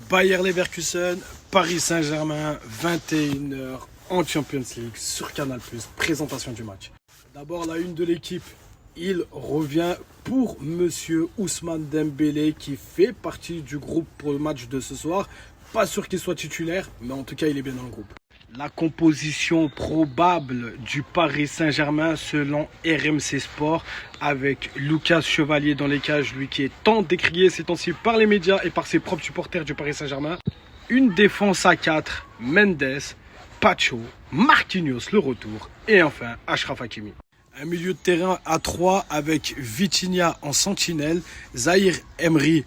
Bayer Leverkusen, Paris Saint-Germain, 21h en Champions League sur Canal+, présentation du match. D'abord la une de l'équipe, il revient pour monsieur Ousmane Dembélé qui fait partie du groupe pour le match de ce soir. Pas sûr qu'il soit titulaire, mais en tout cas il est bien dans le groupe. La composition probable du Paris Saint-Germain selon RMC Sport avec Lucas Chevalier dans les cages, lui qui est tant décrié ces temps-ci par les médias et par ses propres supporters du Paris Saint-Germain. Une défense à 4, Mendes, Pacho, Marquinhos le retour et enfin Achraf Hakimi. Un milieu de terrain à 3 avec Vitinha en sentinelle, Zahir Emery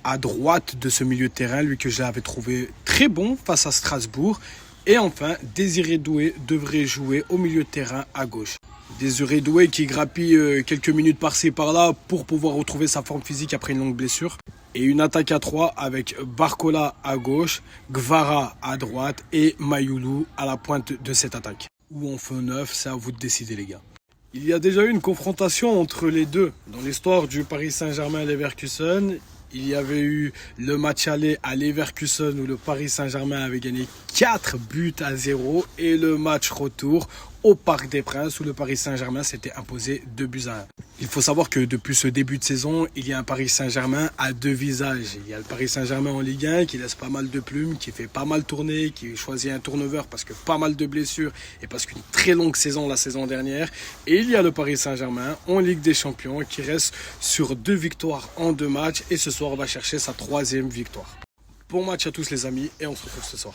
à droite de ce milieu de terrain, lui que j'avais trouvé très bon face à Strasbourg. Et enfin, Désiré Doué devrait jouer au milieu de terrain à gauche. Désiré Doué qui grappille quelques minutes par-ci par-là pour pouvoir retrouver sa forme physique après une longue blessure. Et une attaque à 3 avec Barcola à gauche, Gvara à droite et Mayoulou à la pointe de cette attaque. Ou en feu neuf, c'est à vous de décider les gars. Il y a déjà eu une confrontation entre les deux dans l'histoire du Paris Saint-Germain et Leverkusen. Il y avait eu le match aller à Leverkusen où le Paris Saint-Germain avait gagné 4-0 et le match retour au Parc des Princes où le Paris Saint-Germain s'était imposé 2-1. Il faut savoir que depuis ce début de saison, il y a un Paris Saint-Germain à deux visages. Il y a le Paris Saint-Germain en Ligue 1 qui laisse pas mal de plumes, qui fait pas mal tourner, qui choisit un turnover parce que pas mal de blessures et parce qu'une très longue saison la saison dernière. Et il y a le Paris Saint-Germain en Ligue des Champions qui reste sur 2 victoires en 2 matchs et ce soir va chercher sa 3e victoire. Bon match à tous les amis et on se retrouve ce soir.